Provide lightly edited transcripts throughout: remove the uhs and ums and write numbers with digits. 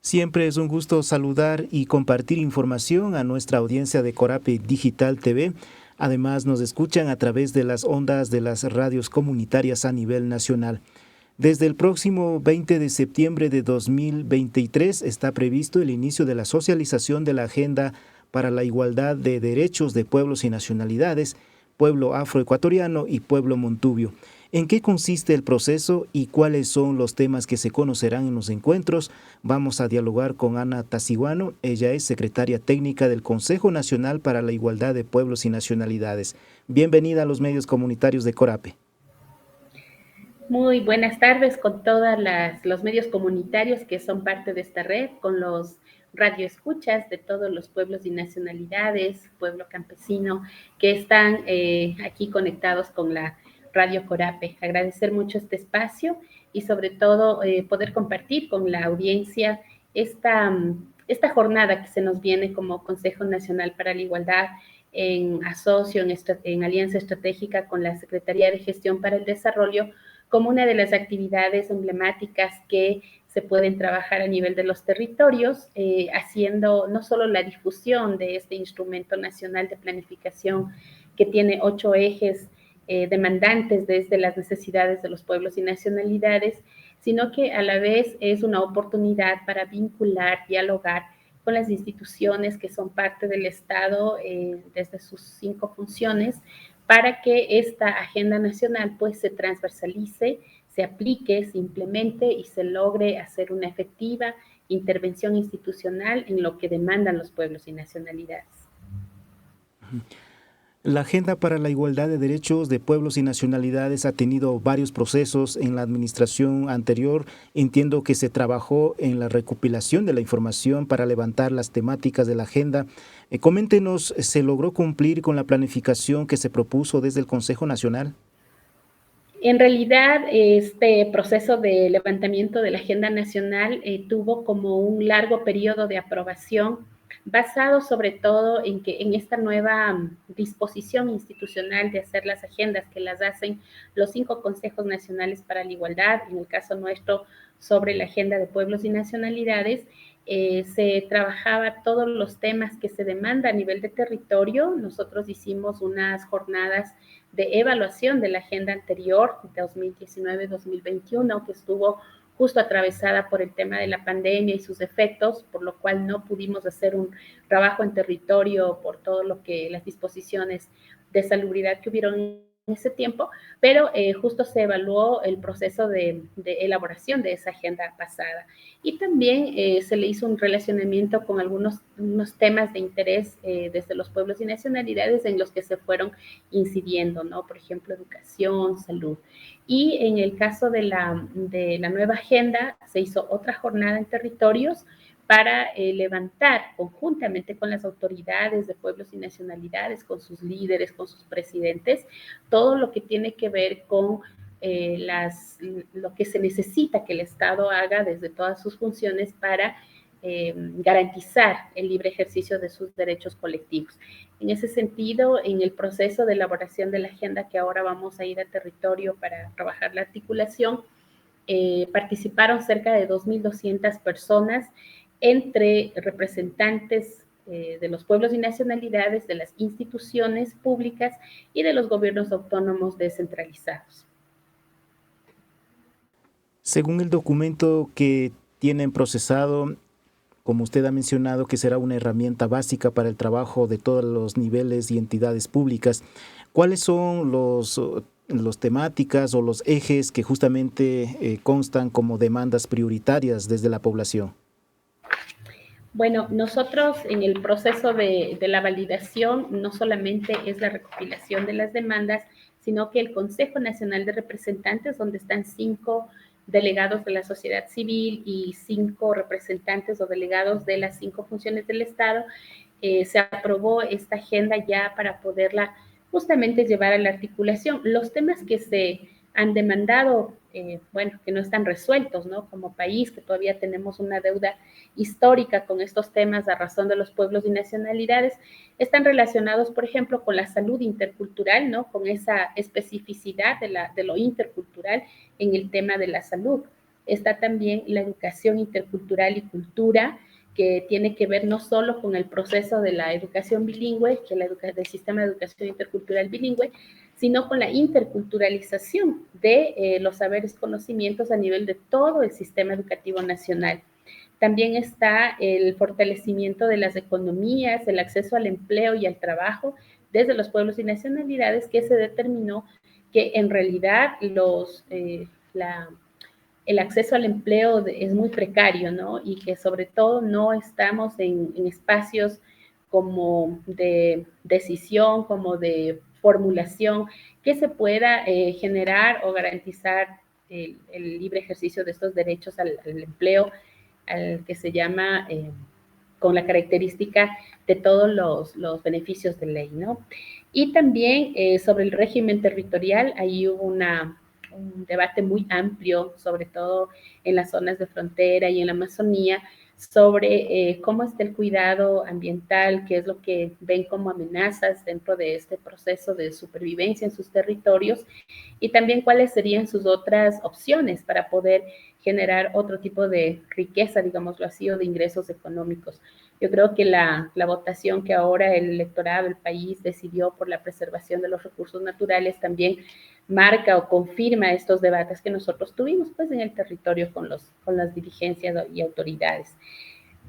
Siempre es un gusto saludar y compartir información a nuestra audiencia de Corape Digital TV. Además, nos escuchan a través de las ondas de las radios comunitarias a nivel nacional. Desde el próximo 20 de septiembre de 2023 está previsto el inicio de la socialización de la Agenda para la Igualdad de Derechos de Pueblos y Nacionalidades, Pueblo Afroecuatoriano y Pueblo Montubio. ¿En qué consiste el proceso y cuáles son los temas que se conocerán en los encuentros? Vamos a dialogar con Ana Tasiguano. Ella es secretaria técnica del Consejo Nacional para la Igualdad de Pueblos y Nacionalidades. Bienvenida a los medios comunitarios de Corape. Muy buenas tardes con todos los medios comunitarios que son parte de esta red, con los radioescuchas de todos los pueblos y nacionalidades, pueblo campesino, que están aquí conectados con la Radio Corape. Agradecer mucho este espacio y sobre todo poder compartir con la audiencia esta jornada que se nos viene como Consejo Nacional para la Igualdad en asocio, en alianza estratégica con la Secretaría de Gestión para el Desarrollo, como una de las actividades emblemáticas que se pueden trabajar a nivel de los territorios, haciendo no solo la difusión de este instrumento nacional de planificación que tiene 8 ejes demandantes desde las necesidades de los pueblos y nacionalidades, sino que a la vez es una oportunidad para vincular, dialogar con las instituciones que son parte del Estado desde sus 5 funciones, para que esta agenda nacional pues se transversalice, se aplique, se implemente y se logre hacer una efectiva intervención institucional en lo que demandan los pueblos y nacionalidades. La Agenda para la Igualdad de Derechos de Pueblos y Nacionalidades ha tenido varios procesos en la administración anterior. Entiendo que se trabajó en la recopilación de la información para levantar las temáticas de la agenda. Coméntenos, ¿se logró cumplir con la planificación que se propuso desde el Consejo Nacional? En realidad, este proceso de levantamiento de la agenda nacional tuvo como un largo periodo de aprobación, basado sobre todo en que en esta nueva disposición institucional de hacer las agendas que las hacen los 5 consejos nacionales para la igualdad, en el caso nuestro sobre la agenda de pueblos y nacionalidades, se trabajaba todos los temas que se demanda a nivel de territorio. Nosotros hicimos unas jornadas de evaluación de la agenda anterior, 2019-2021, que estuvo justo atravesada por el tema de la pandemia y sus efectos, por lo cual no pudimos hacer un trabajo en territorio por todo lo que las disposiciones de salubridad que hubieron en ese tiempo, pero justo se evaluó el proceso de elaboración de esa agenda pasada. Y también se le hizo un relacionamiento con unos temas de interés desde los pueblos y nacionalidades en los que se fueron incidiendo, ¿no? Por ejemplo, educación, salud. Y en el caso de la nueva agenda, se hizo otra jornada en territorios para levantar conjuntamente con las autoridades de pueblos y nacionalidades, con sus líderes, con sus presidentes, todo lo que tiene que ver con lo que se necesita que el Estado haga desde todas sus funciones para garantizar el libre ejercicio de sus derechos colectivos. En ese sentido, en el proceso de elaboración de la agenda que ahora vamos a ir a territorio para trabajar la articulación, participaron cerca de 2.200 personas entre representantes de los pueblos y nacionalidades, de las instituciones públicas y de los gobiernos autónomos descentralizados. Según el documento que tienen procesado, como usted ha mencionado, que será una herramienta básica para el trabajo de todos los niveles y entidades públicas, ¿cuáles son los temáticas o los ejes que justamente constan como demandas prioritarias desde la población? Bueno, nosotros en el proceso de la validación no solamente es la recopilación de las demandas, sino que el Consejo Nacional de Representantes, donde están 5 delegados de la sociedad civil y 5 representantes o delegados de las 5 funciones del Estado, se aprobó esta agenda ya para poderla justamente llevar a la articulación. Los temas que se han demandado, bueno, que no están resueltos, ¿no? Como país, que todavía tenemos una deuda histórica con estos temas a razón de los pueblos y nacionalidades, están relacionados, por ejemplo, con la salud intercultural, ¿no? Con esa especificidad de lo intercultural en el tema de la salud. está también la educación intercultural y cultura, que tiene que ver no solo con el proceso de la educación bilingüe, que del sistema de educación intercultural bilingüe, sino con la interculturalización de los saberes, conocimientos a nivel de todo el sistema educativo nacional. También está el fortalecimiento de las economías, el acceso al empleo y al trabajo desde los pueblos y nacionalidades, que se determinó que en realidad el acceso al empleo es muy precario, ¿no? Y que sobre todo no estamos en espacios como de decisión, como de formulación, que se pueda generar o garantizar el libre ejercicio de estos derechos al empleo, al que se llama con la característica de todos los beneficios de ley, ¿no? Y también sobre el régimen territorial, ahí hubo un debate muy amplio, sobre todo en las zonas de frontera y en la Amazonía, sobre cómo está el cuidado ambiental, qué es lo que ven como amenazas dentro de este proceso de supervivencia en sus territorios y también cuáles serían sus otras opciones para poder generar otro tipo de riqueza, digámoslo así, o de ingresos económicos. Yo creo que la votación que ahora el electorado, el país decidió por la preservación de los recursos naturales también marca o confirma estos debates que nosotros tuvimos pues en el territorio con las dirigencias y autoridades.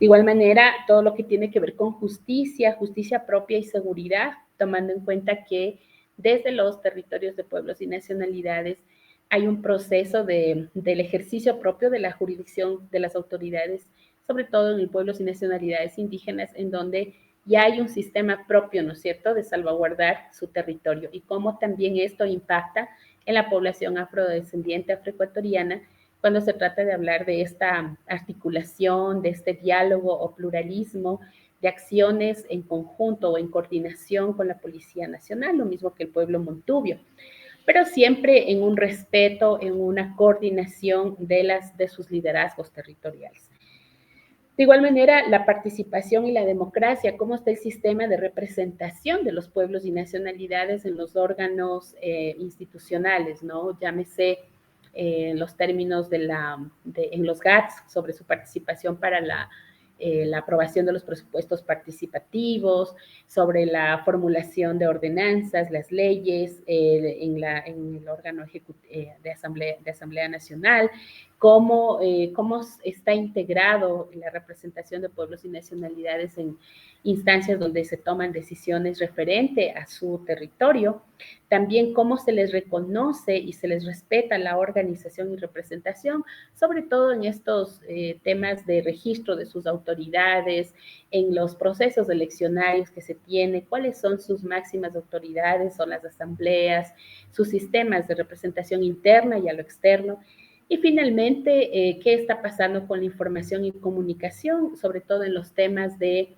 De igual manera, todo lo que tiene que ver con justicia, justicia propia y seguridad, tomando en cuenta que desde los territorios de pueblos y nacionalidades hay un proceso del ejercicio propio de la jurisdicción de las autoridades, sobre todo en pueblos y nacionalidades indígenas, en donde ya hay un sistema propio, ¿no es cierto?, de salvaguardar su territorio y cómo también esto impacta en la población afrodescendiente afroecuatoriana cuando se trata de hablar de esta articulación, de este diálogo o pluralismo de acciones en conjunto o en coordinación con la Policía Nacional, lo mismo que el pueblo montubio, pero siempre en un respeto, en una coordinación de sus liderazgos territoriales. De igual manera, la participación y la democracia, cómo está el sistema de representación de los pueblos y nacionalidades en los órganos institucionales, ¿no? Llámese los términos en los GATS sobre su participación para la aprobación de los presupuestos participativos, sobre la formulación de ordenanzas, las leyes en el órgano de Asamblea Nacional, cómo está integrado la representación de pueblos y nacionalidades en instancias donde se toman decisiones referente a su territorio, también cómo se les reconoce y se les respeta la organización y representación, sobre todo en estos temas de registro de sus autoridades, en los procesos eleccionarios que se tiene, cuáles son sus máximas autoridades, son las asambleas, sus sistemas de representación interna y a lo externo. Y finalmente, ¿qué está pasando con la información y comunicación, sobre todo en los temas de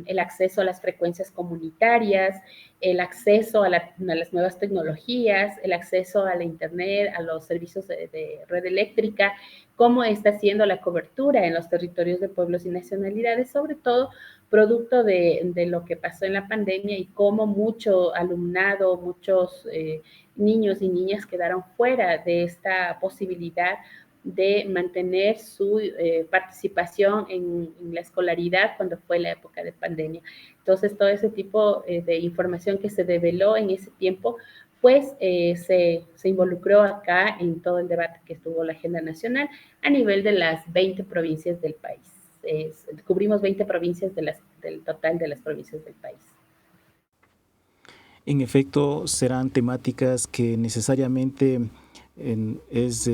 el acceso a las frecuencias comunitarias, el acceso a las nuevas tecnologías, el acceso a la Internet, a los servicios de red eléctrica, cómo está siendo la cobertura en los territorios de pueblos y nacionalidades, sobre todo producto de lo que pasó en la pandemia y cómo mucho alumnado, muchos niños y niñas quedaron fuera de esta posibilidad de mantener su participación en la escolaridad cuando fue la época de pandemia. Entonces, todo ese tipo de información que se develó en ese tiempo, pues se involucró acá en todo el debate que tuvo la agenda nacional a nivel de las 20 provincias del país. Cubrimos 20 provincias del total de las provincias del país. En efecto, serán temáticas que necesariamente es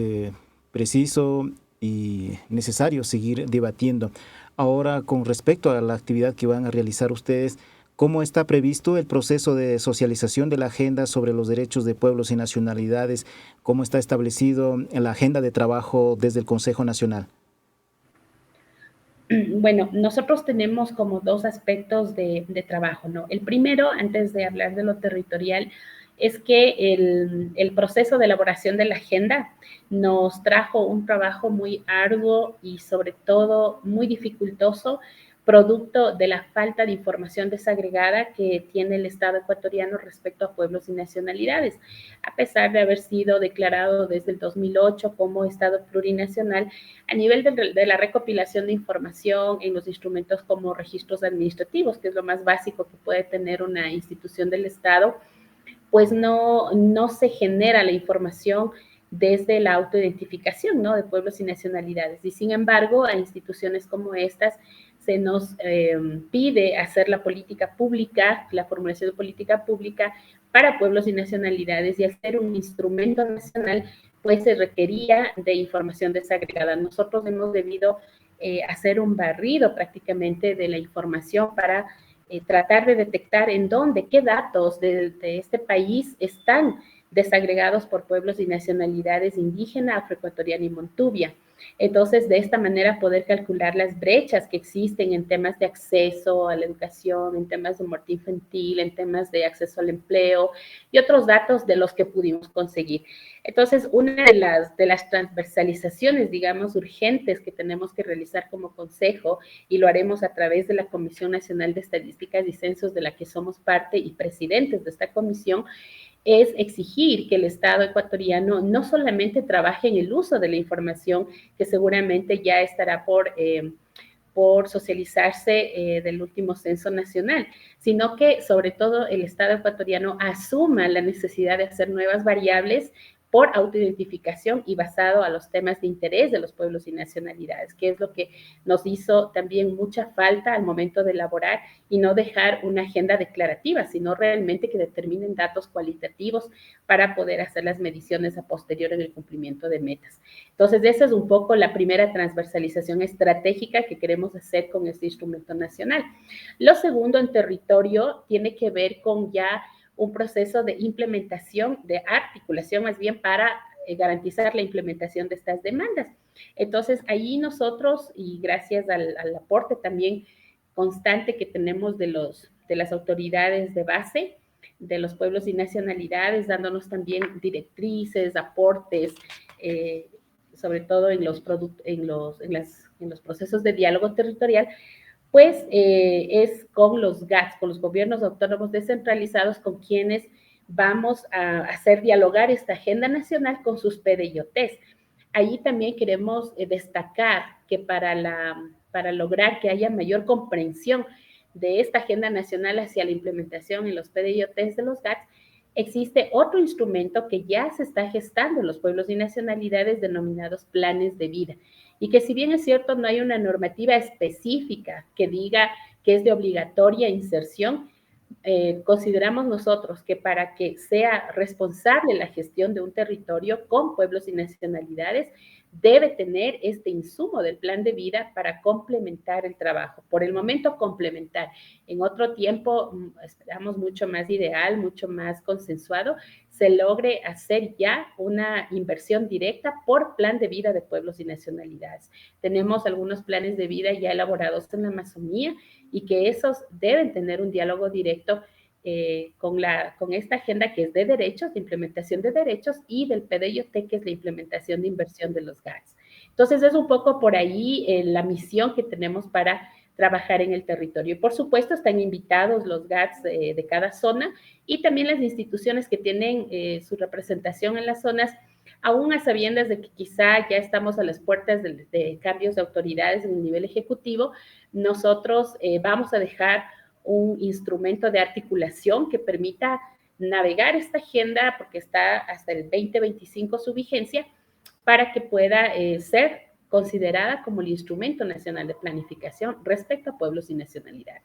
preciso y necesario seguir debatiendo. Ahora, con respecto a la actividad que van a realizar ustedes, ¿cómo está previsto el proceso de socialización de la agenda sobre los derechos de pueblos y nacionalidades? ¿Cómo está establecido en la agenda de trabajo desde el Consejo Nacional? Bueno, nosotros tenemos como dos aspectos de trabajo, ¿no? El primero, antes de hablar de lo territorial, es que el proceso de elaboración de la agenda nos trajo un trabajo muy arduo y sobre todo muy dificultoso producto de la falta de información desagregada que tiene el Estado ecuatoriano respecto a pueblos y nacionalidades. A pesar de haber sido declarado desde el 2008 como Estado plurinacional, a nivel de la recopilación de información en los instrumentos como registros administrativos, que es lo más básico que puede tener una institución del Estado, pues no se genera la información desde la autoidentificación, ¿no?, de pueblos y nacionalidades. Y sin embargo, a instituciones como estas se nos pide hacer la política pública, la formulación de política pública para pueblos y nacionalidades, y hacer un instrumento nacional, pues se requería de información desagregada. Nosotros hemos debido hacer un barrido prácticamente de la información para tratar de detectar en dónde, qué datos de este país están desagregados por pueblos y nacionalidades indígena, afroecuatoriana y montubia. Entonces, de esta manera poder calcular las brechas que existen en temas de acceso a la educación, en temas de muerte infantil, en temas de acceso al empleo y otros datos de los que pudimos conseguir. Entonces, una de las transversalizaciones, digamos, urgentes que tenemos que realizar como consejo, y lo haremos a través de la Comisión Nacional de Estadísticas y Censos, de la que somos parte y presidentes de esta comisión, es exigir que el Estado ecuatoriano no solamente trabaje en el uso de la información, que seguramente ya estará por socializarse del último censo nacional, sino que sobre todo el Estado ecuatoriano asuma la necesidad de hacer nuevas variables por autoidentificación y basado a los temas de interés de los pueblos y nacionalidades, que es lo que nos hizo también mucha falta al momento de elaborar y no dejar una agenda declarativa, sino realmente que determinen datos cualitativos para poder hacer las mediciones a posterior en el cumplimiento de metas. Entonces, esa es un poco la primera transversalización estratégica que queremos hacer con este instrumento nacional. Lo segundo, en territorio, tiene que ver con ya un proceso de implementación, de articulación más bien para garantizar la implementación de estas demandas. Entonces, ahí nosotros, y gracias al aporte también constante que tenemos de las autoridades de base, de los pueblos y nacionalidades, dándonos también directrices, aportes, sobre todo en los procesos de diálogo territorial, pues es con los GATS, con los gobiernos autónomos descentralizados, con quienes vamos a hacer dialogar esta agenda nacional con sus PDIOTs. Allí también queremos destacar que para lograr que haya mayor comprensión de esta agenda nacional hacia la implementación en los PDIOTs de los GATS, existe otro instrumento que ya se está gestando en los pueblos y nacionalidades denominados planes de vida. Y que si bien es cierto, no hay una normativa específica que diga que es de obligatoria inserción, consideramos nosotros que para que sea responsable la gestión de un territorio con pueblos y nacionalidades, debe tener este insumo del plan de vida para complementar el trabajo. Por el momento, complementar. En otro tiempo, esperamos mucho más ideal, mucho más consensuado, se logre hacer ya una inversión directa por plan de vida de pueblos y nacionalidades. Tenemos algunos planes de vida ya elaborados en la Amazonía y que esos deben tener un diálogo directo con esta agenda que es de derechos, de implementación de derechos, y del PDIOT, que es la implementación de inversión de los GATS. Entonces, es un poco por ahí la misión que tenemos para trabajar en el territorio. Y por supuesto, están invitados los GATS de cada zona y también las instituciones que tienen su representación en las zonas, aún a sabiendas de que quizá ya estamos a las puertas de cambios de autoridades en el nivel ejecutivo. Nosotros vamos a dejar un instrumento de articulación que permita navegar esta agenda, porque está hasta el 2025 su vigencia, para que pueda ser considerada como el instrumento nacional de planificación respecto a pueblos y nacionalidades.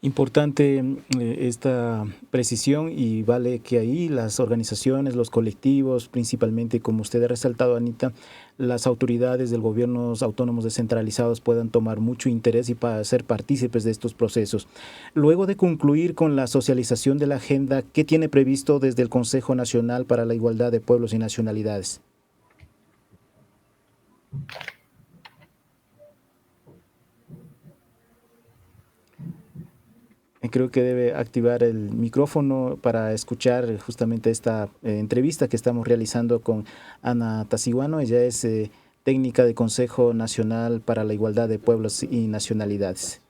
Importante esta precisión, y vale que ahí las organizaciones, los colectivos, principalmente, como usted ha resaltado, Anita, las autoridades del gobiernos autónomos descentralizados puedan tomar mucho interés y para ser partícipes de estos procesos. Luego de concluir con la socialización de la agenda, ¿qué tiene previsto desde el Consejo Nacional para la Igualdad de Pueblos y Nacionalidades? Creo que debe activar el micrófono para escuchar justamente esta entrevista que estamos realizando con Ana Tasiguano. Ella es técnica del Consejo Nacional para la Igualdad de Pueblos y Nacionalidades.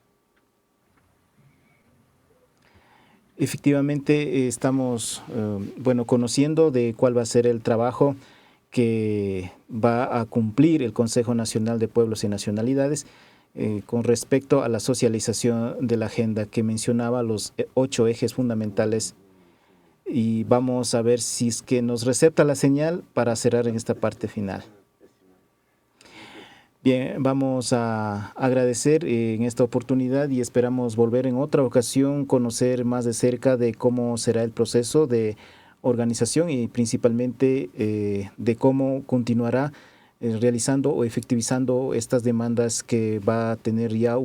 Efectivamente, estamos conociendo de cuál va a ser el trabajo que va a cumplir el Consejo Nacional de Pueblos y Nacionalidades con respecto a la socialización de la agenda que mencionaba los 8 ejes fundamentales, y vamos a ver si es que nos recepta la señal para cerrar en esta parte final. Bien, vamos a agradecer en esta oportunidad y esperamos volver en otra ocasión, conocer más de cerca de cómo será el proceso de organización y principalmente de cómo continuará realizando o efectivizando estas demandas que va a tener ya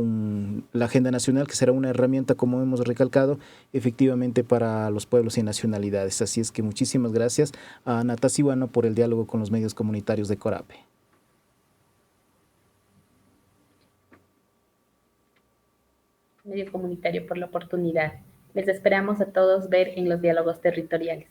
la Agenda Nacional, que será una herramienta, como hemos recalcado, efectivamente para los pueblos y nacionalidades. Así es que muchísimas gracias a Ana Tasiwano por el diálogo con los medios comunitarios de Corape. Medio comunitario por la oportunidad. Les esperamos a todos ver en los diálogos territoriales.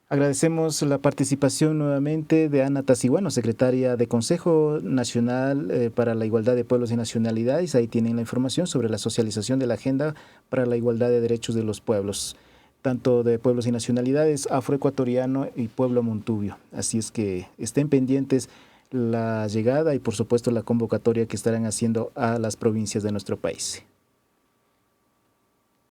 Agradecemos la participación nuevamente de Ana Tasiwano, secretaria de Consejo Nacional para la Igualdad de Pueblos y Nacionalidades. Ahí tienen la información sobre la socialización de la Agenda para la Igualdad de Derechos de los Pueblos, tanto de pueblos y nacionalidades, afroecuatoriano y pueblo montubio. Así es que estén pendientes la llegada y por supuesto la convocatoria que estarán haciendo a las provincias de nuestro país.